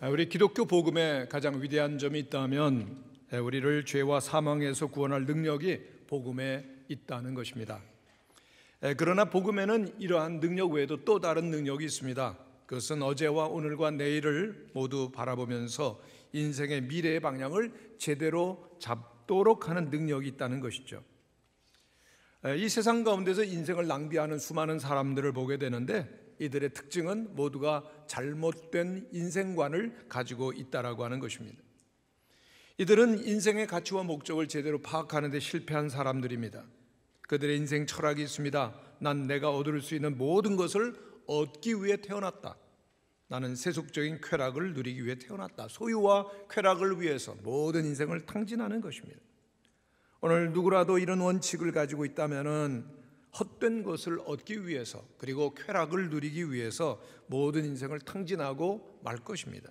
우리 기독교 복음의 가장 위대한 점이 있다면 우리를 죄와 사망에서 구원할 능력이 복음에 있다는 것입니다. 그러나 복음에는 이러한 능력 외에도 또 다른 능력이 있습니다. 그것은 어제와 오늘과 내일을 모두 바라보면서 인생의 미래의 방향을 제대로 잡도록 하는 능력이 있다는 것이죠. 이 세상 가운데서 인생을 낭비하는 수많은 사람들을 보게 되는데 이들의 특징은 모두가 잘못된 인생관을 가지고 있다라고 하는 것입니다. 이들은 인생의 가치와 목적을 제대로 파악하는 데 실패한 사람들입니다. 그들의 인생 철학이 있습니다. 난 내가 얻을 수 있는 모든 것을 얻기 위해 태어났다. 나는 세속적인 쾌락을 누리기 위해 태어났다. 소유와 쾌락을 위해서 모든 인생을 탕진하는 것입니다. 오늘 누구라도 이런 원칙을 가지고 있다면은 헛된 것을 얻기 위해서 그리고 쾌락을 누리기 위해서 모든 인생을 탕진하고 말 것입니다.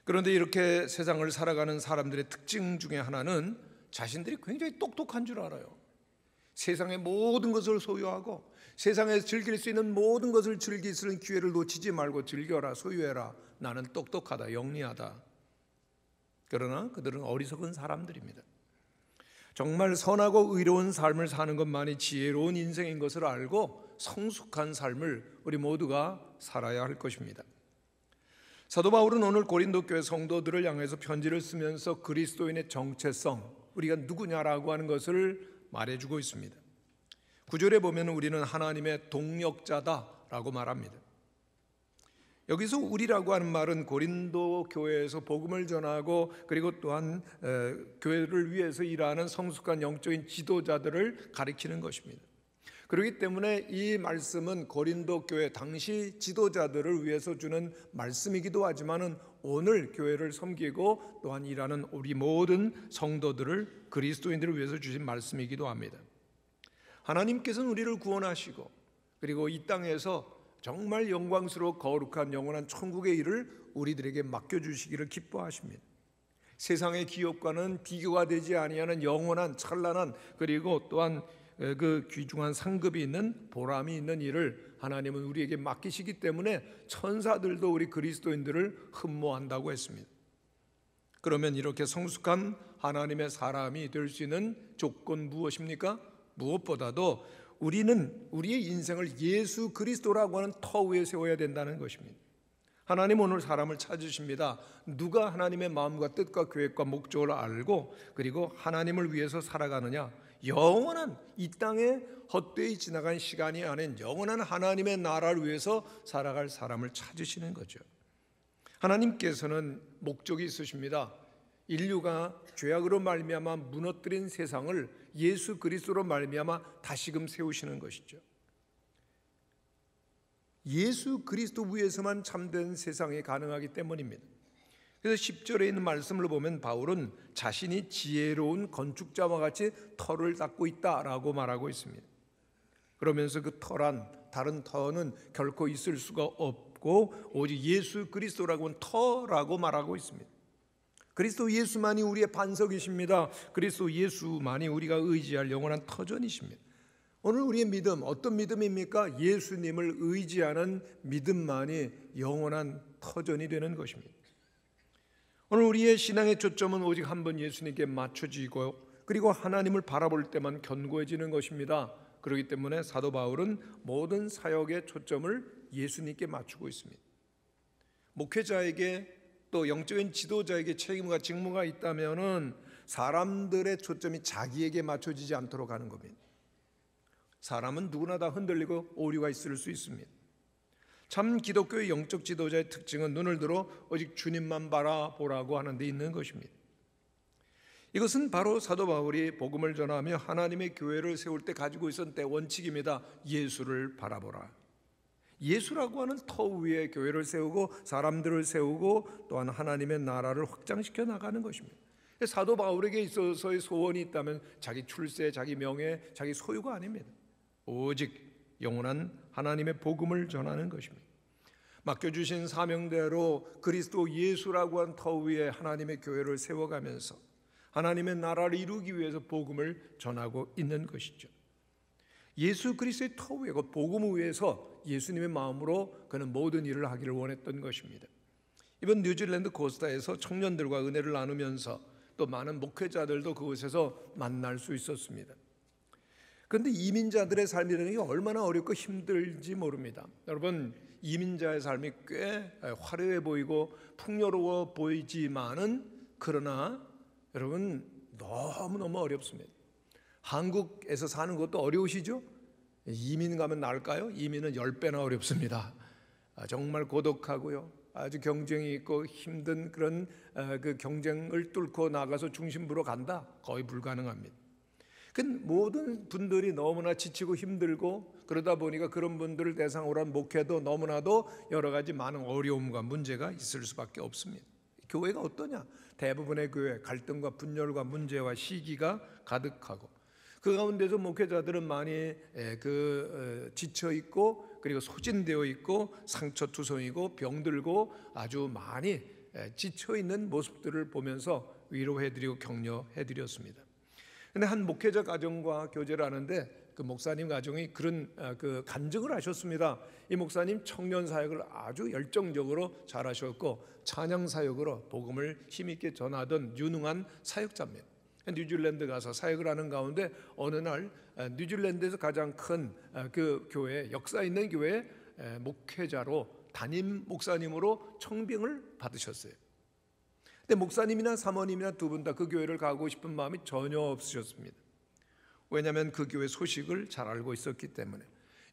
그런데 이렇게 세상을 살아가는 사람들의 특징 중에 하나는 자신들이 굉장히 똑똑한 줄 알아요. 세상의 모든 것을 소유하고 세상에서 즐길 수 있는 모든 것을 즐길 수 있는 기회를 놓치지 말고 즐겨라, 소유해라. 나는 똑똑하다, 영리하다. 그러나 그들은 어리석은 사람들입니다. 정말 선하고 의로운 삶을 사는 것만이 지혜로운 인생인 것을 알고 성숙한 삶을 우리 모두가 살아야 할 것입니다. 사도 바울은 오늘 고린도 교회 성도들을 향해서 편지를 쓰면서 그리스도인의 정체성, 우리가 누구냐라고 하는 것을 말해주고 있습니다. 9절에 보면 우리는 하나님의 동역자다라고 말합니다. 여기서 우리라고 하는 말은 고린도 교회에서 복음을 전하고 그리고 또한 교회를 위해서 일하는 성숙한 영적인 지도자들을 가리키는 것입니다. 그렇기 때문에 이 말씀은 고린도 교회 당시 지도자들을 위해서 주는 말씀이기도 하지만은 오늘 교회를 섬기고 또한 일하는 우리 모든 성도들을 그리스도인들을 위해서 주신 말씀이기도 합니다. 하나님께서는 우리를 구원하시고 그리고 이 땅에서 정말 영광스러워 거룩한 영원한 천국의 일을 우리들에게 맡겨주시기를 기뻐하십니다. 세상의 기업과는 비교가 되지 아니하는 영원한 찬란한 그리고 또한 그 귀중한 상급이 있는 보람이 있는 일을 하나님은 우리에게 맡기시기 때문에 천사들도 우리 그리스도인들을 흠모한다고 했습니다. 그러면 이렇게 성숙한 하나님의 사람이 될 수 있는 조건 무엇입니까? 무엇보다도 우리는 우리의 인생을 예수 그리스도라고 하는 터 위에 세워야 된다는 것입니다. 하나님 오늘 사람을 찾으십니다. 누가 하나님의 마음과 뜻과 계획과 목적을 알고 그리고 하나님을 위해서 살아가느냐? 영원한 이 땅에 헛되이 지나간 시간이 아닌 영원한 하나님의 나라를 위해서 살아갈 사람을 찾으시는 거죠. 하나님께서는 목적이 있으십니다. 인류가 죄악으로 말미암아 무너뜨린 세상을 예수 그리스도로 말미암아 다시금 세우시는 것이죠. 예수 그리스도 위에서만 참된 세상이 가능하기 때문입니다. 그래서 10절에 있는 말씀을 보면 바울은 자신이 지혜로운 건축자와 같이 터를 닦고 있다라고 말하고 있습니다. 그러면서 그 터란 다른 터는 결코 있을 수가 없고 오직 예수 그리스도라고 하는 터라고 말하고 있습니다. 그리스도 예수만이 우리의 반석이십니다. 그리스도 예수만이 우리가 의지할 영원한 터전이십니다. 오늘 우리의 믿음 어떤 믿음입니까? 예수님을 의지하는 믿음만이 영원한 터전이 되는 것입니다. 오늘 우리의 신앙의 초점은 오직 한 번 예수님께 맞춰지고 그리고 하나님을 바라볼 때만 견고해지는 것입니다. 그렇기 때문에 사도 바울은 모든 사역의 초점을 예수님께 맞추고 있습니다. 목회자에게 또 영적인 지도자에게 책임과 직무가 있다면은 사람들의 초점이 자기에게 맞춰지지 않도록 하는 겁니다. 사람은 누구나 다 흔들리고 오류가 있을 수 있습니다. 참 기독교의 영적 지도자의 특징은 눈을 들어 오직 주님만 바라보라고 하는 데 있는 것입니다. 이것은 바로 사도 바울이 복음을 전하며 하나님의 교회를 세울 때 가지고 있었던 원칙입니다. 예수를 바라보라. 예수라고 하는 터 위에 교회를 세우고 사람들을 세우고 또한 하나님의 나라를 확장시켜 나가는 것입니다. 사도 바울에게 있어서의 소원이 있다면 자기 출세, 자기 명예, 자기 소유가 아닙니다. 오직 영원한 하나님의 복음을 전하는 것입니다. 맡겨주신 사명대로 그리스도 예수라고 한 터 위에 하나님의 교회를 세워가면서 하나님의 나라를 이루기 위해서 복음을 전하고 있는 것이죠. 예수 그리스도의 터 위에 복음 위에서 예수님의 마음으로 그는 모든 일을 하기를 원했던 것입니다. 이번 뉴질랜드 코스타에서 청년들과 은혜를 나누면서 또 많은 목회자들도 그곳에서 만날 수 있었습니다. 그런데 이민자들의 삶이라는 게 얼마나 어렵고 힘들지 모릅니다. 여러분, 이민자의 삶이 꽤 화려해 보이고 풍요로워 보이지만은 그러나 여러분 너무너무 어렵습니다. 한국에서 사는 것도 어려우시죠? 이민 가면 나을까요? 이민은 10배나 어렵습니다. 정말 고독하고요, 아주 경쟁이 있고 힘든 그런 그 경쟁을 뚫고 나가서 중심부로 간다? 거의 불가능합니다. 그 모든 분들이 너무나 지치고 힘들고 그러다 보니까 그런 분들을 대상으로 한 목회도 너무나도 여러 가지 많은 어려움과 문제가 있을 수밖에 없습니다. 교회가 어떠냐? 대부분의 교회 갈등과 분열과 문제와 시기가 가득하고 그 가운데서 목회자들은 많이 지쳐 있고 그리고 소진되어 있고 상처투성이고 병들고 아주 많이 지쳐 있는 모습들을 보면서 위로해드리고 격려해드렸습니다. 그런데 한 목회자 가정과 교제를 하는데 그 목사님 가정이 그런 그 간증을 하셨습니다. 이 목사님 청년 사역을 아주 열정적으로 잘하셨고 찬양 사역으로 복음을 힘있게 전하던 유능한 사역자입니다. 뉴질랜드 가서 사역을 하는 가운데 어느 날 뉴질랜드에서 가장 큰 그 교회, 역사 있는 교회 목회자로 담임 목사님으로 청빙을 받으셨어요. 근데 목사님이나 사모님이나 두 분 다 그 교회를 가고 싶은 마음이 전혀 없으셨습니다. 왜냐하면 그 교회 소식을 잘 알고 있었기 때문에.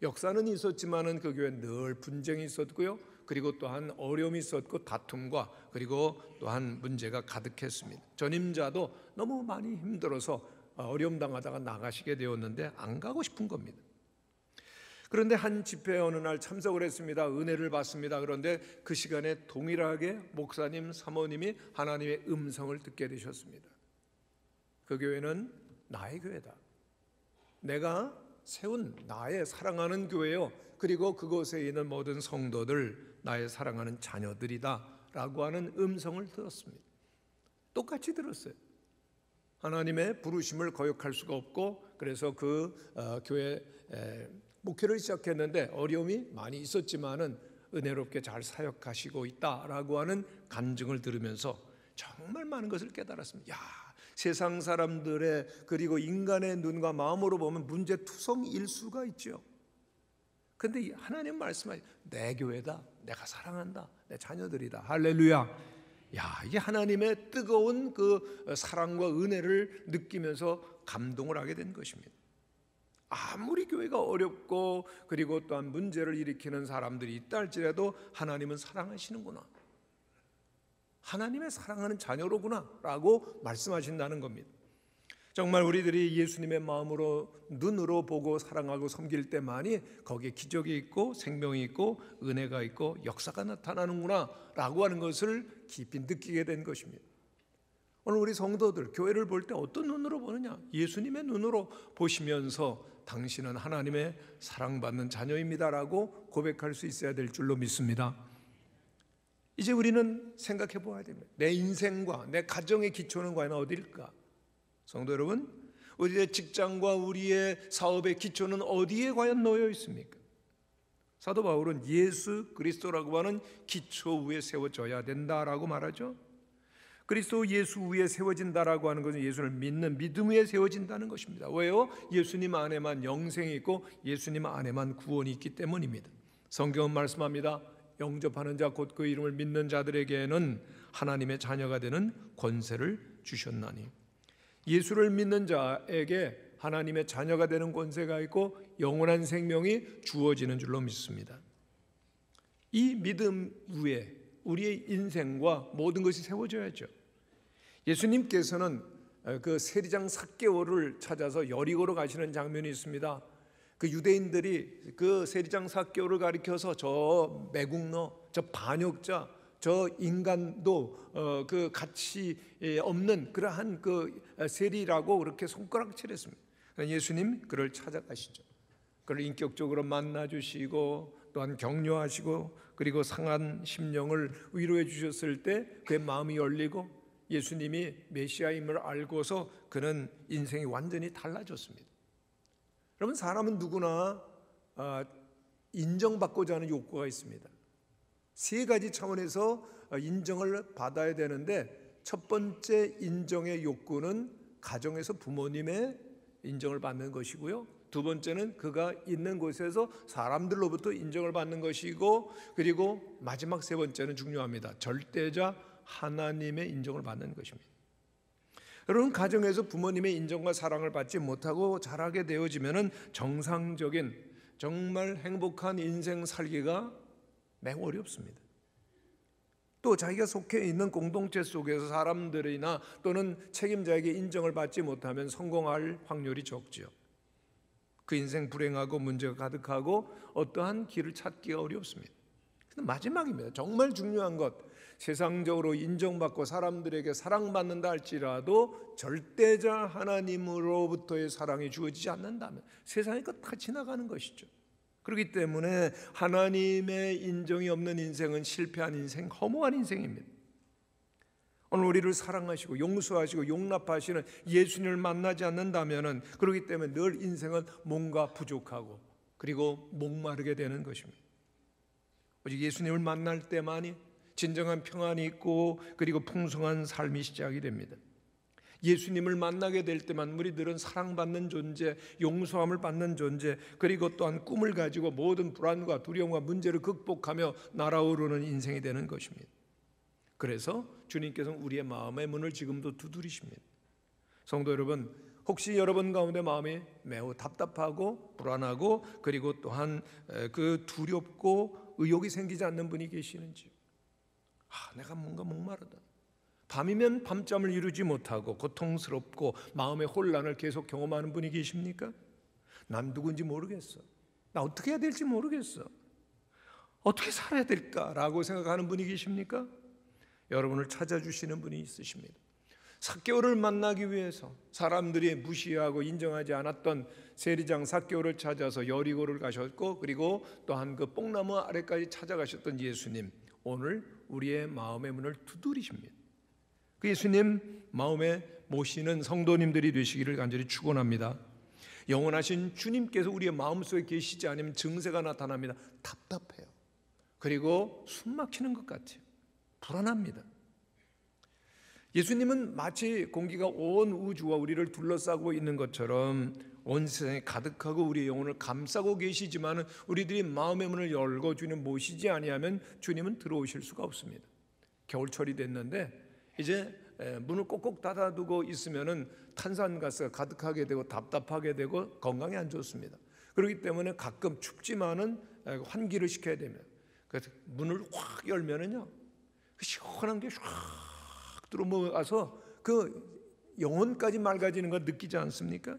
역사는 있었지만은 그 교회는 늘 분쟁이 있었고요, 그리고 또한 어려움이 있었고 다툼과 그리고 또한 문제가 가득했습니다. 전임자도 너무 많이 힘들어서 어려움 당하다가 나가시게 되었는데 안 가고 싶은 겁니다. 그런데 한 집회에 어느 날 참석을 했습니다. 은혜를 받습니다. 그런데 그 시간에 동일하게 목사님, 사모님이 하나님의 음성을 듣게 되셨습니다. 그 교회는 나의 교회다. 내가 세운 나의 사랑하는 교회요, 그리고 그곳에 있는 모든 성도들 나의 사랑하는 자녀들이다 라고 하는 음성을 들었습니다. 똑같이 들었어요. 하나님의 부르심을 거역할 수가 없고 그래서 그 교회 목회를 시작했는데 어려움이 많이 있었지만은 은혜롭게 잘 사역하시고 있다라고 하는 간증을 들으면서 정말 많은 것을 깨달았습니다. 야, 세상 사람들의 그리고 인간의 눈과 마음으로 보면 문제투성일 수가 있죠. 그런데 하나님 말씀하신 내 교회다, 내가 사랑한다, 내 자녀들이다. 할렐루야. 야, 이게 하나님의 뜨거운 그 사랑과 은혜를 느끼면서 감동을 하게 된 것입니다. 아무리 교회가 어렵고 그리고 또한 문제를 일으키는 사람들이 있다 할지라도 하나님은 사랑하시는구나, 하나님의 사랑하는 자녀로구나 라고 말씀하신다는 겁니다. 정말 우리들이 예수님의 마음으로 눈으로 보고 사랑하고 섬길 때만이 거기에 기적이 있고 생명이 있고 은혜가 있고 역사가 나타나는구나 라고 하는 것을 깊이 느끼게 된 것입니다. 오늘 우리 성도들 교회를 볼 때 어떤 눈으로 보느냐? 예수님의 눈으로 보시면서 당신은 하나님의 사랑받는 자녀입니다라고 고백할 수 있어야 될 줄로 믿습니다. 이제 우리는 생각해 보아야 됩니다. 내 인생과 내 가정의 기초는 과연 어디일까? 성도 여러분, 우리의 직장과 우리의 사업의 기초는 어디에 과연 놓여 있습니까? 사도 바울은 예수 그리스도라고 하는 기초 위에 세워져야 된다라고 말하죠. 그리스도 예수 위에 세워진다라고 하는 것은 예수를 믿는 믿음 위에 세워진다는 것입니다. 왜요? 예수님 안에만 영생이 있고 예수님 안에만 구원이 있기 때문입니다. 성경은 말씀합니다. 영접하는 자 곧 그 이름을 믿는 자들에게는 하나님의 자녀가 되는 권세를 주셨나니, 예수를 믿는 자에게 하나님의 자녀가 되는 권세가 있고 영원한 생명이 주어지는 줄로 믿습니다. 이 믿음 위에 우리의 인생과 모든 것이 세워져야죠. 예수님께서는 그 세리장 삭개오를 찾아서 여리고로 가시는 장면이 있습니다. 그 유대인들이 그 세리장 삭개오를 가리켜서 저 매국노, 저 반역자, 저 인간도 그 가치 없는 그러한 그 세리라고 그렇게 손가락질했습니다. 예수님 그를 찾아가시죠. 그를 인격적으로 만나주시고 또한 격려하시고 그리고 상한 심령을 위로해 주셨을 때 그의 마음이 열리고 예수님이 메시아임을 알고서 그는 인생이 완전히 달라졌습니다. 여러분, 사람은 누구나 인정받고자 하는 욕구가 있습니다. 세 가지 차원에서 인정을 받아야 되는데, 첫 번째 인정의 욕구는 가정에서 부모님의 인정을 받는 것이고요, 두 번째는 그가 있는 곳에서 사람들로부터 인정을 받는 것이고, 그리고 마지막 세 번째는 중요합니다. 절대자 하나님의 인정을 받는 것입니다. 여러분, 가정에서 부모님의 인정과 사랑을 받지 못하고 자라게 되어지면 정상적인 정말 행복한 인생 살기가 매우 어렵습니다. 또 자기가 속해 있는 공동체 속에서 사람들이나 또는 책임자에게 인정을 받지 못하면 성공할 확률이 적죠. 그 인생 불행하고 문제가 가득하고 어떠한 길을 찾기가 어렵습니다. 근데 마지막입니다. 정말 중요한 것, 세상적으로 인정받고 사람들에게 사랑받는다 할지라도 절대자 하나님으로부터의 사랑이 주어지지 않는다면 세상의 것 다 지나가는 것이죠. 그렇기 때문에 하나님의 인정이 없는 인생은 실패한 인생, 허무한 인생입니다. 오늘 우리를 사랑하시고 용서하시고 용납하시는 예수님을 만나지 않는다면, 그렇기 때문에 늘 인생은 뭔가 부족하고 그리고 목마르게 되는 것입니다. 오직 예수님을 만날 때만이 진정한 평안이 있고 그리고 풍성한 삶이 시작이 됩니다. 예수님을 만나게 될 때만 우리들은 사랑받는 존재, 용서함을 받는 존재, 그리고 또한 꿈을 가지고 모든 불안과 두려움과 문제를 극복하며 날아오르는 인생이 되는 것입니다. 그래서 주님께서는 우리의 마음의 문을 지금도 두드리십니다. 성도 여러분, 혹시 여러분 가운데 마음이 매우 답답하고 불안하고 그리고 또한 그 두렵고 의욕이 생기지 않는 분이 계시는지요? 내가 뭔가 목마르다. 밤이면 밤잠을 이루지 못하고 고통스럽고 마음의 혼란을 계속 경험하는 분이 계십니까? 난 누군지 모르겠어. 나 어떻게 해야 될지 모르겠어. 어떻게 살아야 될까라고 생각하는 분이 계십니까? 여러분을 찾아주시는 분이 있으십니다. 삭개오를 만나기 위해서 사람들이 무시하고 인정하지 않았던 세리장 삭개오를 찾아서 여리고를 가셨고, 그리고 또한 그 뽕나무 아래까지 찾아가셨던 예수님, 오늘 우리의 마음의 문을 두드리십니다. 그 예수님 마음에 모시는 성도님들이 되시기를 간절히 축원합니다. 영원하신 주님께서 우리의 마음속에 계시지 않으면 증세가 나타납니다. 답답해요. 그리고 숨 막히는 것 같아요. 불안합니다. 예수님은 마치 공기가 온 우주와 우리를 둘러싸고 있는 것처럼 온 세상에 가득하고 우리의 영혼을 감싸고 계시지만, 우리들이 마음의 문을 열고 주님 모시지 아니하면 주님은 들어오실 수가 없습니다. 겨울철이 됐는데 이제 문을 꼭꼭 닫아두고 있으면은 탄산가스가 가득하게 되고 답답하게 되고 건강에 안 좋습니다. 그렇기 때문에 가끔 춥지만은 환기를 시켜야 됩니다. 그래서 문을 확 열면은요, 시원한 게 쫙 들어와서 그 영혼까지 맑아지는 거 느끼지 않습니까?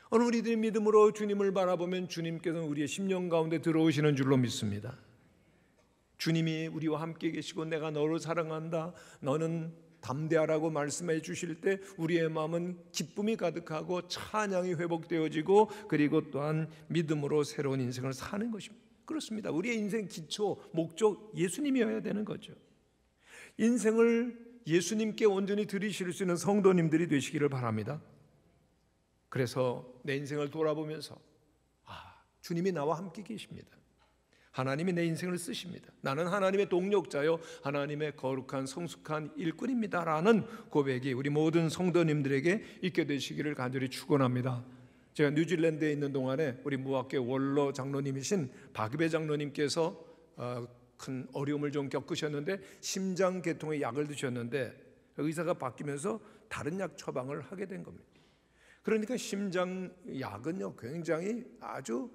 오늘 우리들이 믿음으로 주님을 바라보면 주님께서는 우리의 심령 가운데 들어오시는 줄로 믿습니다. 주님이 우리와 함께 계시고 내가 너를 사랑한다, 너는 담대하라고 말씀해 주실 때 우리의 마음은 기쁨이 가득하고 찬양이 회복되어지고, 그리고 또한 믿음으로 새로운 인생을 사는 것입니다. 그렇습니다. 우리의 인생 기초, 목적 예수님이어야 되는 거죠. 인생을 예수님께 온전히 드리실 수 있는 성도님들이 되시기를 바랍니다. 그래서 내 인생을 돌아보면서 주님이 나와 함께 계십니다. 하나님이 내 인생을 쓰십니다. 나는 하나님의 동력자요, 하나님의 거룩한 성숙한 일꾼입니다 라는 고백이 우리 모든 성도님들에게 있게 되시기를 간절히 축원합니다. 제가 뉴질랜드에 있는 동안에 우리 무학계 원로 장로님이신 박유배 장로님께서 큰 어려움을 좀 겪으셨는데 심장계통의 약을 드셨는데 의사가 바뀌면서 다른 약 처방을 하게 된 겁니다. 그러니까 심장약은요 굉장히 아주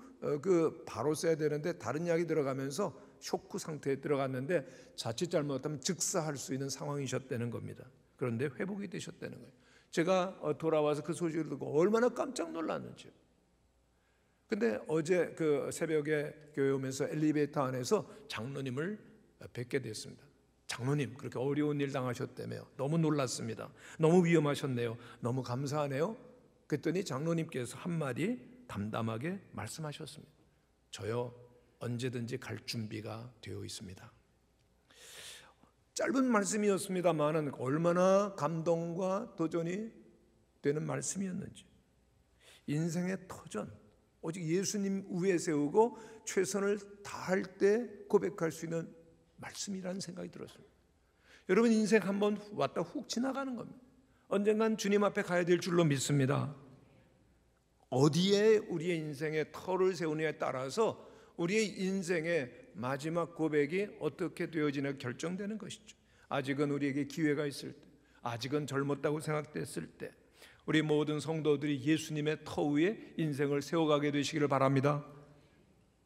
바로 써야 되는데 다른 약이 들어가면서 쇼크 상태에 들어갔는데 자칫 잘못하면 즉사할 수 있는 상황이셨다는 겁니다. 그런데 회복이 되셨다는 거예요. 제가 돌아와서 그 소식을 듣고 얼마나 깜짝 놀랐는지요. 근데 어제 그 새벽에 교회 오면서 엘리베이터 안에서 장로님을 뵙게 됐습니다. 장로님, 그렇게 어려운 일 당하셨다며요. 너무 놀랐습니다. 너무 위험하셨네요. 너무 감사하네요. 그랬더니 장로님께서 한마디 담담하게 말씀하셨습니다. 저요, 언제든지 갈 준비가 되어 있습니다. 짧은 말씀이었습니다만 얼마나 감동과 도전이 되는 말씀이었는지. 인생의 터전, 오직 예수님 위에 세우고 최선을 다할 때 고백할 수 있는 말씀이라는 생각이 들었습니다. 여러분, 인생 한번 왔다 훅 지나가는 겁니다. 언젠간 주님 앞에 가야 될 줄로 믿습니다. 어디에 우리의 인생에 터를 세우느냐에 따라서 우리의 인생의 마지막 고백이 어떻게 되어지나 결정되는 것이죠. 아직은 우리에게 기회가 있을 때, 아직은 젊었다고 생각됐을 때 우리 모든 성도들이 예수님의 터 위에 인생을 세워가게 되시기를 바랍니다.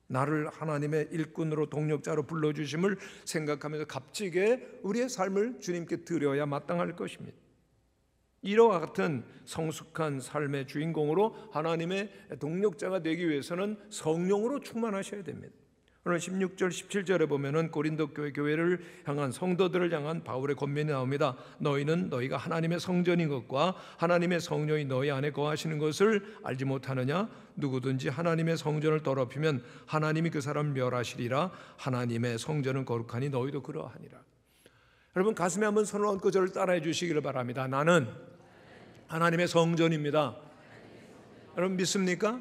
나를 하나님의 일꾼으로 동력자로 불러주심을 생각하면서 값지게 우리의 삶을 주님께 드려야 마땅할 것입니다. 이와 같은 성숙한 삶의 주인공으로 하나님의 동력자가 되기 위해서는 성령으로 충만하셔야 됩니다. 오늘 16절 17절에 보면은 고린도 교회를 향한 성도들을 향한 바울의 권면이 나옵니다. 너희는 너희가 하나님의 성전인 것과 하나님의 성령이 너희 안에 거하시는 것을 알지 못하느냐? 누구든지 하나님의 성전을 더럽히면 하나님이 그 사람을 멸하시리라. 하나님의 성전은 거룩하니 너희도 그러하니라. 여러분, 가슴에 한번 손을 얹고 저를 따라해 주시기를 바랍니다. 나는 하나님의 성전입니다. 여러분, 믿습니까?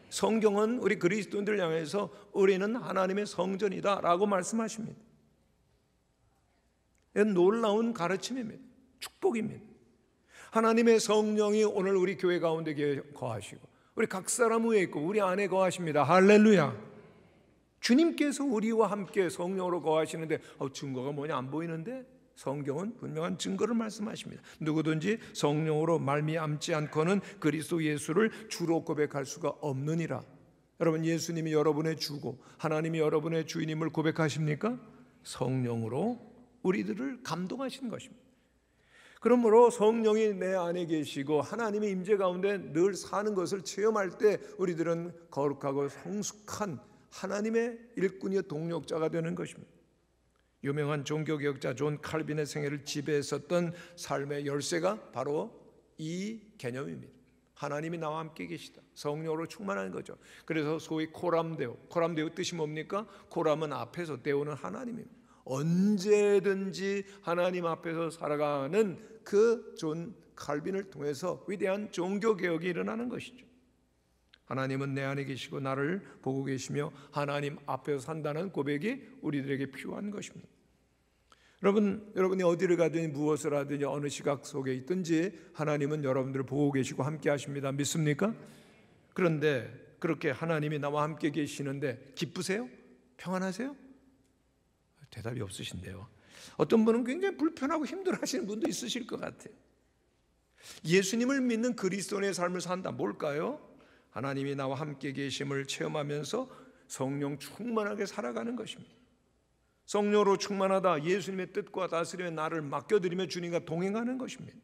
성경은 우리 그리스도인들을 향해서 우리는 하나님의 성전이다 라고 말씀하십니다. 이건 놀라운 가르침입니다. 축복입니다. 하나님의 성령이 오늘 우리 교회 가운데 거하시고 우리 각 사람 위에 있고 우리 안에 거하십니다. 할렐루야. 주님께서 우리와 함께 성령으로 거하시는데 증거가 뭐냐, 안 보이는데? 성경은 분명한 증거를 말씀하십니다. 누구든지 성령으로 말미암지 않고는 그리스도 예수를 주로 고백할 수가 없느니라. 여러분, 예수님이 여러분의 주고 하나님이 여러분의 주인임을 고백하십니까? 성령으로 우리들을 감동하시는 것입니다. 그러므로 성령이 내 안에 계시고 하나님의 임재 가운데 늘 사는 것을 체험할 때 우리들은 거룩하고 성숙한 하나님의 일꾼이요 동력자가 되는 것입니다. 유명한 종교개혁자 존 칼빈의 생애를 지배했었던 삶의 열쇠가 바로 이 개념입니다. 하나님이 나와 함께 계시다. 성령으로 충만한 거죠. 그래서 소위 코람데오 뜻이 뭡니까? 코람은 앞에서, 데오는 하나님입니다. 언제든지 하나님 앞에서 살아가는 그 존 칼빈을 통해서 위대한 종교개혁이 일어나는 것이죠. 하나님은 내 안에 계시고 나를 보고 계시며 하나님 앞에서 산다는 고백이 우리들에게 필요한 것입니다. 여러분이 어디를 가든지 무엇을 하든지 어느 시각 속에 있든지 하나님은 여러분들을 보고 계시고 함께 하십니다. 믿습니까? 그런데 그렇게 하나님이 나와 함께 계시는데 기쁘세요? 평안하세요? 대답이 없으신데요. 어떤 분은 굉장히 불편하고 힘들어하시는 분도 있으실 것 같아요. 예수님을 믿는 그리스도인의 삶을 산다. 뭘까요? 하나님이 나와 함께 계심을 체험하면서 성령 충만하게 살아가는 것입니다. 성령으로 충만하다, 예수님의 뜻과 다스림에 나를 맡겨드리며 주님과 동행하는 것입니다.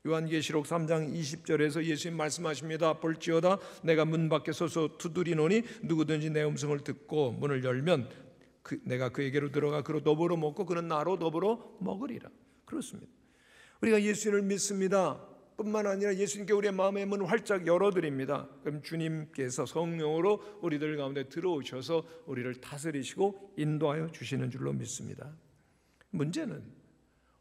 요한계시록 3장 20절에서 예수님 말씀하십니다. 볼지어다 내가 문 밖에 서서 두드리노니 누구든지 내 음성을 듣고 문을 열면 내가 그에게로 들어가 그로 더불어 먹고 그는 나로 더불어 먹으리라. 그렇습니다. 우리가 예수님을 믿습니다. 뿐만 아니라 예수님께 우리의 마음의 문을 활짝 열어드립니다. 그럼 주님께서 성령으로 우리들 가운데 들어오셔서 우리를 다스리시고 인도하여 주시는 줄로 믿습니다. 문제는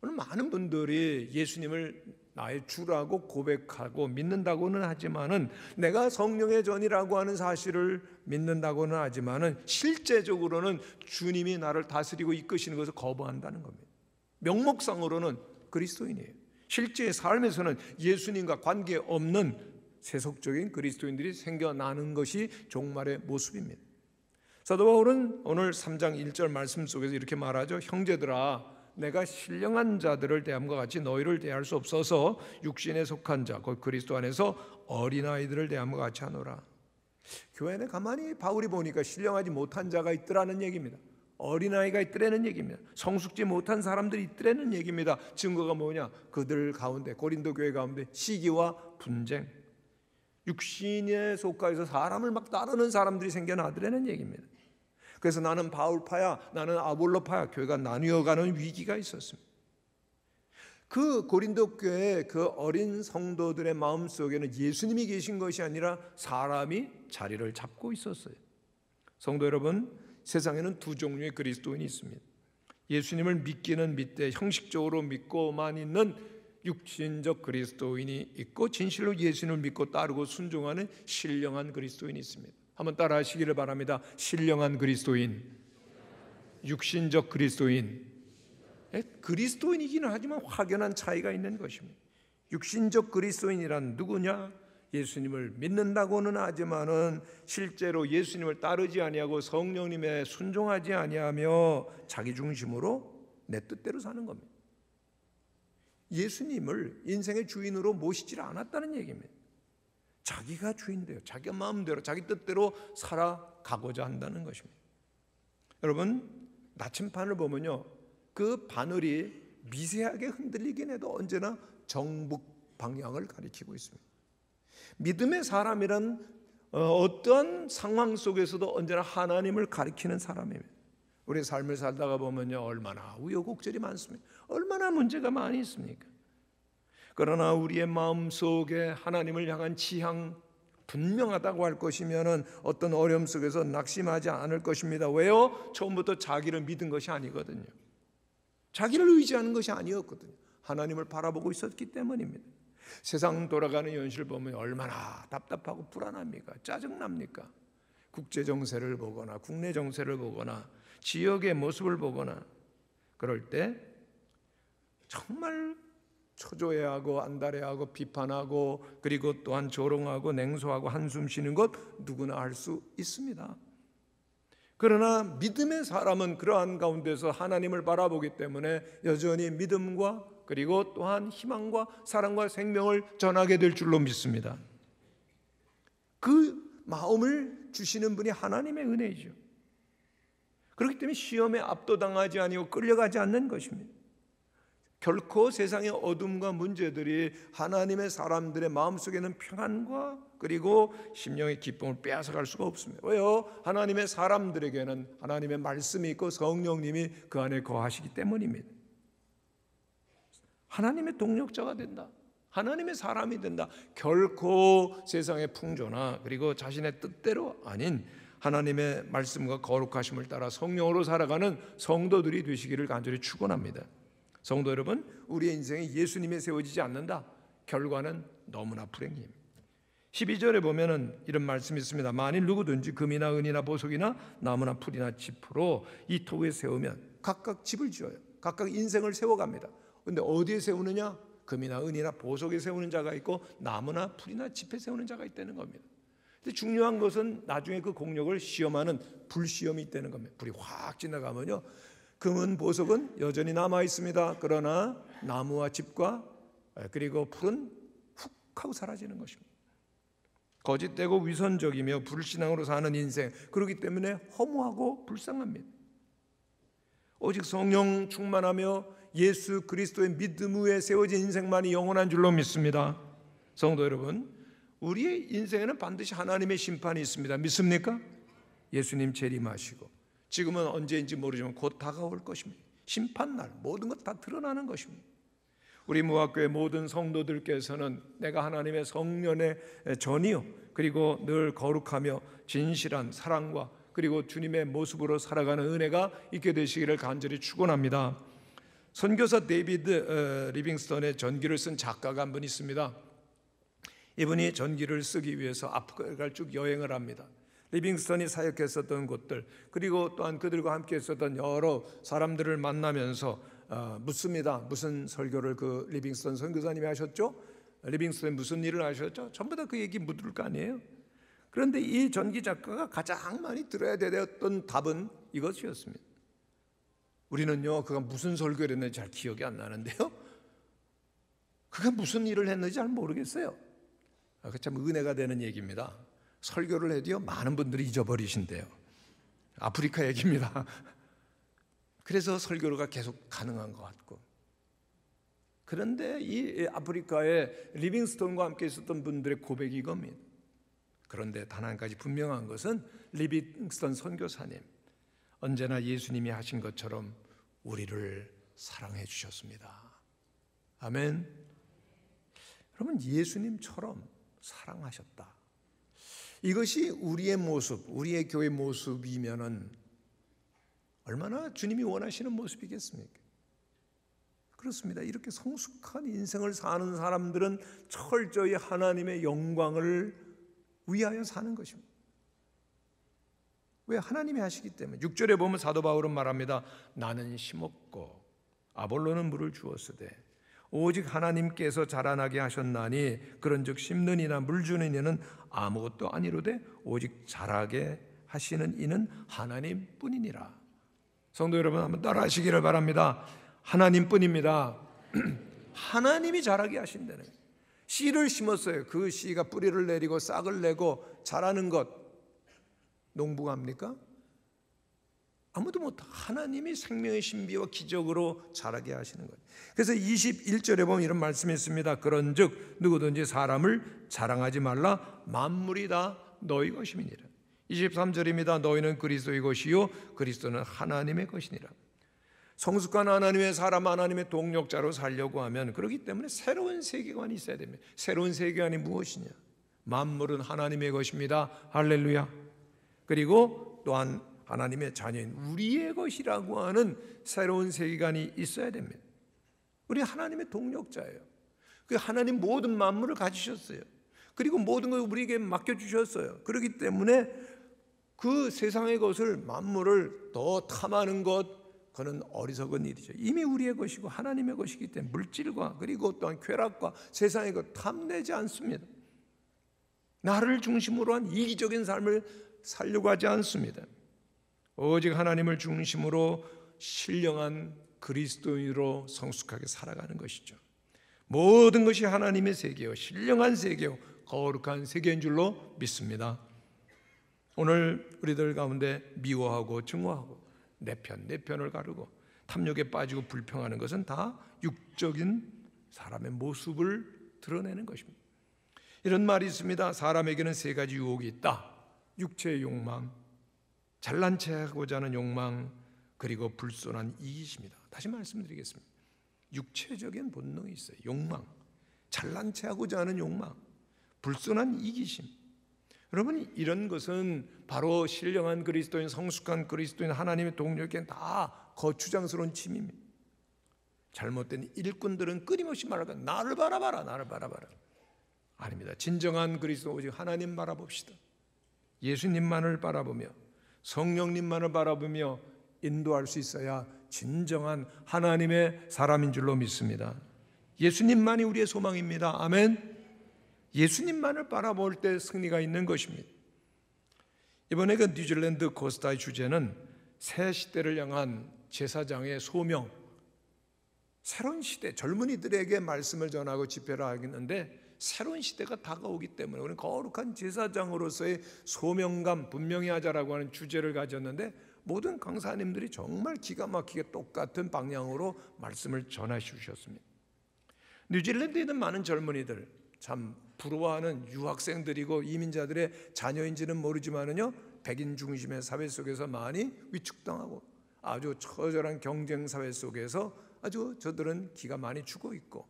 오늘 많은 분들이 예수님을 나의 주라고 고백하고 믿는다고는 하지만은, 내가 성령의 전이라고 하는 사실을 믿는다고는 하지만은 실제적으로는 주님이 나를 다스리고 이끄시는 것을 거부한다는 겁니다. 명목상으로는 그리스도인이에요. 실제 삶에서는 예수님과 관계없는 세속적인 그리스도인들이 생겨나는 것이 종말의 모습입니다. 사도 바울은 오늘 3장 1절 말씀 속에서 이렇게 말하죠. 형제들아, 내가 신령한 자들을 대함과 같이 너희를 대할 수 없어서 육신에 속한 자, 곧 그리스도 안에서 어린아이들을 대함과 같이 하노라. 교회 안에 가만히 바울이 보니까 신령하지 못한 자가 있더라는 얘기입니다. 어린아이가 있더라는 얘기입니다. 성숙지 못한 사람들이 있더라는 얘기입니다. 증거가 뭐냐? 그들 가운데, 고린도 교회 가운데 시기와 분쟁, 육신에 속하여서 사람을 막 따르는 사람들이 생겨나더라는 얘기입니다. 그래서 나는 바울파야, 나는 아볼로파야, 교회가 나뉘어가는 위기가 있었습니다. 그 고린도 교회의 그 어린 성도들의 마음속에는 예수님이 계신 것이 아니라 사람이 자리를 잡고 있었어요. 성도 여러분, 세상에는 두 종류의 그리스도인이 있습니다. 예수님을 믿기는 믿되 형식적으로 믿고만 있는 육신적 그리스도인이 있고, 진실로 예수님을 믿고 따르고 순종하는 신령한 그리스도인이 있습니다. 한번 따라 하시기를 바랍니다. 신령한 그리스도인. 육신적 그리스도인. 그리스도인이기는 하지만 확연한 차이가 있는 것입니다. 육신적 그리스도인이란 누구냐? 예수님을 믿는다고는 하지만은 실제로 예수님을 따르지 아니하고 성령님에 순종하지 아니하며 자기 중심으로 내 뜻대로 사는 겁니다. 예수님을 인생의 주인으로 모시지 않았다는 얘기입니다. 자기가 주인돼요. 자기 마음대로 자기 뜻대로 살아가고자 한다는 것입니다. 여러분, 나침반을 보면요, 그 바늘이 미세하게 흔들리긴 해도 언제나 정북 방향을 가리키고 있습니다. 믿음의 사람이란 어떤 상황 속에서도 언제나 하나님을 가리키는 사람입니다. 우리 삶을 살다가 보면요, 얼마나 우여곡절이 많습니다. 얼마나 문제가 많이 있습니까? 그러나 우리의 마음속에 하나님을 향한 지향 분명하다고 할 것이면은 어떤 어려움 속에서 낙심하지 않을 것입니다. 왜요? 처음부터 자기를 믿은 것이 아니거든요. 자기를 의지하는 것이 아니었거든요. 하나님을 바라보고 있었기 때문입니다. 세상 돌아가는 현실을 보면 얼마나 답답하고 불안합니까? 짜증납니까? 국제 정세를 보거나 국내 정세를 보거나 지역의 모습을 보거나 그럴 때 정말 초조해하고 안달해하고 비판하고 그리고 또한 조롱하고 냉소하고 한숨 쉬는 것 누구나 할 수 있습니다. 그러나 믿음의 사람은 그러한 가운데서 하나님을 바라보기 때문에 여전히 믿음과 그리고 또한 희망과 사랑과 생명을 전하게 될 줄로 믿습니다. 그 마음을 주시는 분이 하나님의 은혜이죠. 그렇기 때문에 시험에 압도당하지 아니고 끌려가지 않는 것입니다. 결코 세상의 어둠과 문제들이 하나님의 사람들의 마음속에는 평안과 그리고 심령의 기쁨을 빼앗아갈 수가 없습니다. 왜요? 하나님의 사람들에게는 하나님의 말씀이 있고 성령님이 그 안에 거하시기 때문입니다. 하나님의 동력자가 된다. 하나님의 사람이 된다. 결코 세상의 풍조나 그리고 자신의 뜻대로 아닌 하나님의 말씀과 거룩하심을 따라 성령으로 살아가는 성도들이 되시기를 간절히 축원합니다. 성도 여러분, 우리의 인생이 예수님에 세워지지 않는다. 결과는 너무나 불행입니다. 12절에 보면은 이런 말씀이 있습니다. 만일 누구든지 금이나 은이나 보석이나 나무나 풀이나 짚으로 이 토구에 세우면 각각 집을 지어요. 각각 인생을 세워갑니다. 그런데 어디에 세우느냐? 금이나 은이나 보석에 세우는 자가 있고 나무나 풀이나 짚에 세우는 자가 있다는 겁니다. 근데 중요한 것은 나중에 그 공력을 시험하는 불시험이 있다는 겁니다. 불이 확 지나가면요, 금은 보석은 여전히 남아 있습니다. 그러나 나무와 짚과 그리고 풀은 훅 하고 사라지는 것입니다. 거짓되고 위선적이며 불신앙으로 사는 인생, 그렇기 때문에 허무하고 불쌍합니다. 오직 성령 충만하며 예수 그리스도의 믿음 위에 세워진 인생만이 영원한 줄로 믿습니다. 성도 여러분, 우리의 인생에는 반드시 하나님의 심판이 있습니다. 믿습니까? 예수님 재림하시고 지금은 언제인지 모르지만 곧 다가올 것입니다. 심판날 모든 것 다 드러나는 것입니다. 우리 무학교의 모든 성도들께서는 내가 하나님의 성년의 전이요 그리고 늘 거룩하며 진실한 사랑과 그리고 주님의 모습으로 살아가는 은혜가 있게 되시기를 간절히 축원합니다. 선교사 데이비드 리빙스턴의 전기를 쓴 작가가 한 분 있습니다. 이분이 전기를 쓰기 위해서 아프리카를 쭉 여행을 합니다. 리빙스턴이 사역했었던 곳들 그리고 또한 그들과 함께 했었던 여러 사람들을 만나면서 묻습니다. 무슨 설교를 그 리빙스턴 선교사님이 하셨죠? 리빙스턴이 무슨 일을 하셨죠? 전부 다 그 얘기 묻을 거 아니에요? 그런데 이 전기 작가가 가장 많이 들어야 되었던 답은 이것이었습니다. 우리는요, 그가 무슨 설교를 했는지 잘 기억이 안 나는데요, 그가 무슨 일을 했는지 잘 모르겠어요. 그 참 은혜가 되는 얘기입니다. 설교를 해도요, 많은 분들이 잊어버리신대요. 아프리카 얘기입니다. 그래서 설교가 계속 가능한 것 같고. 그런데 이 아프리카에 리빙스턴과 함께 있었던 분들의 고백이 이겁니다. 그런데 단 한 가지 분명한 것은 리빙스턴 선교사님, 언제나 예수님이 하신 것처럼 우리를 사랑해 주셨습니다. 아멘. 여러분, 예수님처럼 사랑하셨다. 이것이 우리의 모습, 우리의 교회 모습이면은 얼마나 주님이 원하시는 모습이겠습니까? 그렇습니다. 이렇게 성숙한 인생을 사는 사람들은 철저히 하나님의 영광을 위하여 사는 것입니다. 왜? 하나님이 하시기 때문에. 6절에 보면 사도 바울은 말합니다. 나는 심었고 아볼로는 물을 주었으되 오직 하나님께서 자라나게 하셨나니 그런즉 심는 이나 물 주는 이는 아무것도 아니로되 오직 자라게 하시는 이는 하나님뿐이니라. 성도 여러분, 한번 따라하시기를 바랍니다. 하나님뿐입니다. 하나님이 자라게 하신다는 거예요. 씨를 심었어요. 그 씨가 뿌리를 내리고 싹을 내고 자라는 것 농부가 합니까? 아무도 못. 하나님이 생명의 신비와 기적으로 자라게 하시는 거예요. 그래서 21절에 보면 이런 말씀이 있습니다. 그런즉 누구든지 사람을 자랑하지 말라. 만물이 다 너희 것임이니라. 23절입니다. 너희는 그리스도의 것이요 그리스도는 하나님의 것이니라. 성숙한 하나님의 사람, 하나님의 동력자로 살려고 하면 그렇기 때문에 새로운 세계관이 있어야 됩니다. 새로운 세계관이 무엇이냐? 만물은 하나님의 것입니다. 할렐루야. 그리고 또한 하나님의 자녀인 우리의 것이라고 하는 새로운 세계관이 있어야 됩니다. 우리 하나님의 동력자예요. 그 하나님 모든 만물을 가지셨어요. 그리고 모든 걸 우리에게 맡겨주셨어요. 그렇기 때문에 그 세상의 것을, 만물을 더 탐하는 것, 그는 어리석은 일이죠. 이미 우리의 것이고 하나님의 것이기 때문에 물질과 그리고 또한 쾌락과 세상의 것 탐내지 않습니다. 나를 중심으로 한 이기적인 삶을 살려고 하지 않습니다. 오직 하나님을 중심으로 신령한 그리스도인으로 성숙하게 살아가는 것이죠. 모든 것이 하나님의 세계요 신령한 세계요 거룩한 세계인 줄로 믿습니다. 오늘 우리들 가운데 미워하고 증오하고 내 편을 가르고 탐욕에 빠지고 불평하는 것은 다 육적인 사람의 모습을 드러내는 것입니다. 이런 말이 있습니다. 사람에게는 세 가지 유혹이 있다. 육체의 욕망, 잘난 체하고자 하는 욕망, 그리고 불손한 이기심이다. 다시 말씀드리겠습니다. 육체적인 본능이 있어요. 욕망, 잘난 체하고자 하는 욕망, 불손한 이기심. 여러분, 이런 것은 바로 신령한 그리스도인, 성숙한 그리스도인, 하나님의 동력에는 다 거추장스러운 침입니다. 잘못된 일꾼들은 끊임없이 말하고 나를 바라봐라, 나를 바라봐라. 아닙니다. 진정한 그리스도 오직 하나님 바라봅시다. 예수님만을 바라보며 성령님만을 바라보며 인도할 수 있어야 진정한 하나님의 사람인 줄로 믿습니다. 예수님만이 우리의 소망입니다. 아멘. 예수님만을 바라볼 때 승리가 있는 것입니다. 이번에 그 뉴질랜드 코스타의 주제는 새 시대를 향한 제사장의 소명, 새로운 시대, 젊은이들에게 말씀을 전하고 집회를 하겠는데 새로운 시대가 다가오기 때문에 우리는 거룩한 제사장으로서의 소명감 분명히 하자라고 하는 주제를 가졌는데 모든 강사님들이 정말 기가 막히게 똑같은 방향으로 말씀을 전해 주셨습니다. 뉴질랜드에 있는 많은 젊은이들 참 부러워하는 유학생들이고 이민자들의 자녀인지는 모르지만은요, 백인 중심의 사회 속에서 많이 위축당하고 아주 처절한 경쟁 사회 속에서 아주 저들은 기가 많이 죽어 있고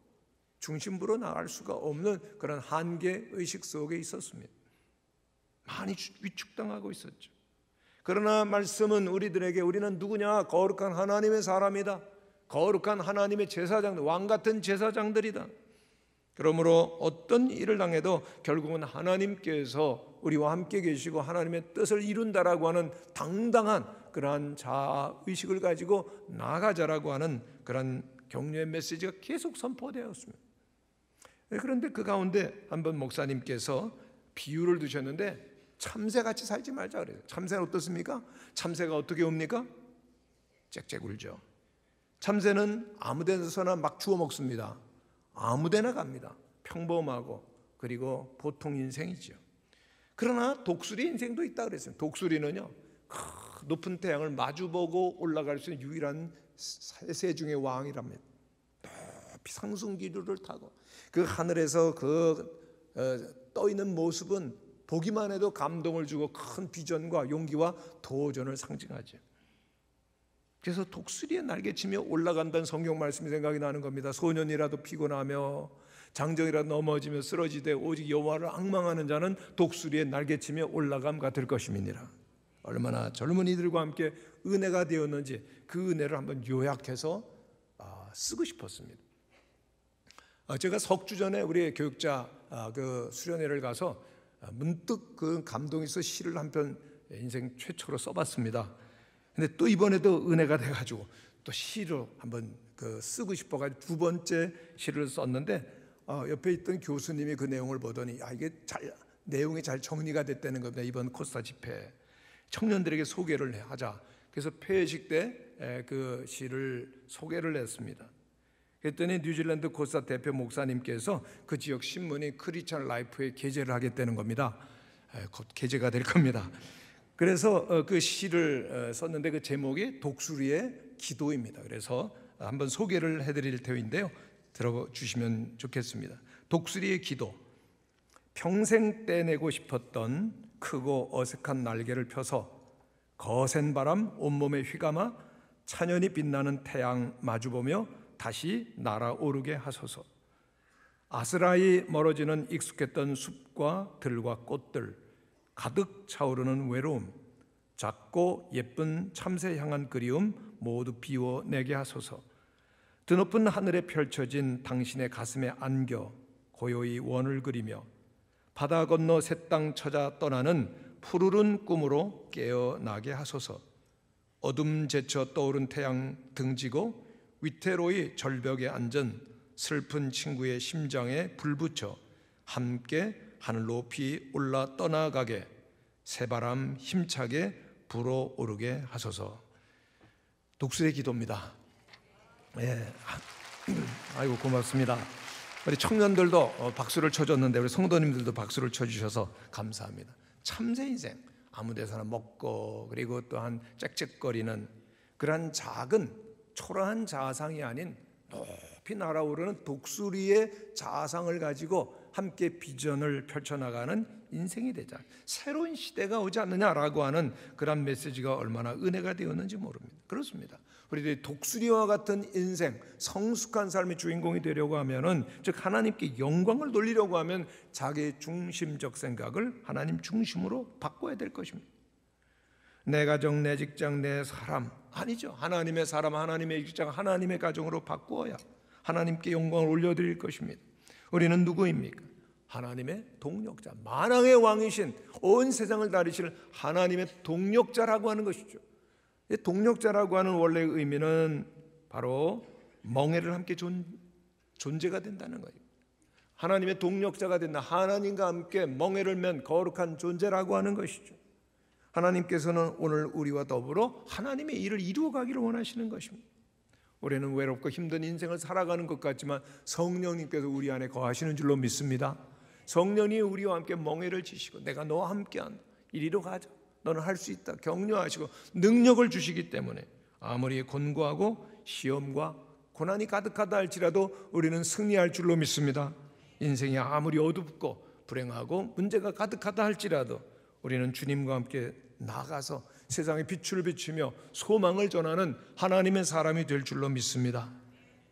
중심부로 나갈 수가 없는 그런 한계 의식 속에 있었습니다. 많이 위축당하고 있었죠. 그러나 말씀은 우리들에게 우리는 누구냐? 거룩한 하나님의 사람이다. 거룩한 하나님의 제사장들, 왕 같은 제사장들이다. 그러므로 어떤 일을 당해도 결국은 하나님께서 우리와 함께 계시고 하나님의 뜻을 이룬다라고 하는 당당한 그러한 자아의식을 가지고 나아가자라고 하는 그런 격려의 메시지가 계속 선포되었습니다. 그런데 그 가운데 한번 목사님께서 비유를 두셨는데 참새같이 살지 말자 그래요. 참새는 어떻습니까? 참새가 어떻게 옵니까? 짹짹 울죠. 참새는 아무 데서나 막 주워 먹습니다. 아무 데나 갑니다. 평범하고 그리고 보통 인생이죠. 그러나 독수리 인생도 있다 그랬어요. 독수리는요, 높은 태양을 마주보고 올라갈 수 있는 유일한 새 중의 왕이랍니다. 높이 상승기류를 타고 그 하늘에서 떠 있는 모습은 보기만 해도 감동을 주고 큰 비전과 용기와 도전을 상징하죠. 그래서 독수리의 날개치며 올라간다는 성경 말씀이 생각이 나는 겁니다. 소년이라도 피곤하며 장정이라도 넘어지며 쓰러지되 오직 여호와를 앙망하는 자는 독수리의 날개치며 올라감 같을 것임이니라. 얼마나 젊은이들과 함께 은혜가 되었는지 그 은혜를 한번 요약해서 쓰고 싶었습니다. 제가 석 주 전에 우리 교육자 그 수련회를 가서 문득 그 감동이 있어 시를 한 편 인생 최초로 써봤습니다. 근데 또 이번에도 은혜가 돼가지고 또 시로 한번 쓰고 싶어가지고 두 번째 시를 썼는데 옆에 있던 교수님이 그 내용을 보더니 이게 내용이 잘 정리가 됐다는 겁니다. 이번 코스타 집회 청년들에게 소개를 하자. 그래서 폐회식 때 그 시를 소개를 했습니다. 그랬더니 뉴질랜드 코스타 대표 목사님께서 그 지역 신문인 크리스천 라이프에 게재를 하겠다는 겁니다. 곧 게재가 될 겁니다. 그래서 그 시를 썼는데 그 제목이 독수리의 기도입니다. 그래서 한번 소개를 해드릴 터인데요, 들어주시면 좋겠습니다. 독수리의 기도. 평생 떼내고 싶었던 크고 어색한 날개를 펴서 거센 바람 온몸에 휘감아 찬연히 빛나는 태양 마주보며 다시 날아오르게 하소서. 아스라이 멀어지는 익숙했던 숲과 들과 꽃들, 가득 차오르는 외로움, 작고 예쁜 참새 향한 그리움 모두 비워내게 하소서. 드높은 하늘에 펼쳐진 당신의 가슴에 안겨 고요히 원을 그리며 바다 건너 새 땅 찾아 떠나는 푸르른 꿈으로 깨어나게 하소서. 어둠 제쳐 떠오른 태양 등지고 위태로이 절벽에 앉은 슬픈 친구의 심장에 불 붙여 함께 하늘 높이 올라 떠나가게 새바람 힘차게 불어오르게 하소서. 독수리의 기도입니다. 아이고 고맙습니다. 우리 청년들도 박수를 쳐줬는데 우리 성도님들도 박수를 쳐주셔서 감사합니다. 참새 인생 아무 데서나 먹고 그리고 또한 짹짹거리는 그러한 작은 초라한 자상이 아닌 높이 날아오르는 독수리의 자상을 가지고 함께 비전을 펼쳐나가는 인생이 되자 새로운 시대가 오지 않느냐라고 하는 그런 메시지가 얼마나 은혜가 되었는지 모릅니다. 그렇습니다. 우리들이 독수리와 같은 인생, 성숙한 삶의 주인공이 되려고 하면은, 즉 하나님께 영광을 돌리려고 하면 자기 중심적 생각을 하나님 중심으로 바꿔야 될 것입니다. 내 가정, 내 직장, 내 사람 아니죠. 하나님의 사람, 하나님의 직장, 하나님의 가정으로 바꾸어야 하나님께 영광을 올려드릴 것입니다. 우리는 누구입니까? 하나님의 동력자, 만왕의 왕이신 온 세상을 다루시는 하나님의 동력자라고 하는 것이죠. 동력자라고 하는 원래의 의미는 바로 멍에를 함께 존재가 된다는 거예요. 하나님의 동력자가 된다. 하나님과 함께 멍에를 맨 거룩한 존재라고 하는 것이죠. 하나님께서는 오늘 우리와 더불어 하나님의 일을 이루어가기를 원하시는 것입니다. 우리는 외롭고 힘든 인생을 살아가는 것 같지만 성령님께서 우리 안에 거하시는 줄로 믿습니다. 성령이 우리와 함께 멍에를 지시고 내가 너와 함께한다. 이리로 가자. 너는 할 수 있다. 격려하시고 능력을 주시기 때문에 아무리 곤고하고 시험과 고난이 가득하다 할지라도 우리는 승리할 줄로 믿습니다. 인생이 아무리 어둡고 불행하고 문제가 가득하다 할지라도 우리는 주님과 함께 나가서 세상에 빛을 비추며 소망을 전하는 하나님의 사람이 될 줄로 믿습니다.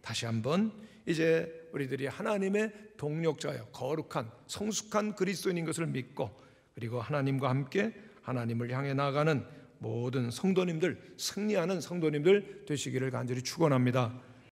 다시 한번 이제 우리들이 하나님의 동력자여 거룩한 성숙한 그리스도인인 것을 믿고 그리고 하나님과 함께 하나님을 향해 나아가는 모든 성도님들, 승리하는 성도님들 되시기를 간절히 축원합니다.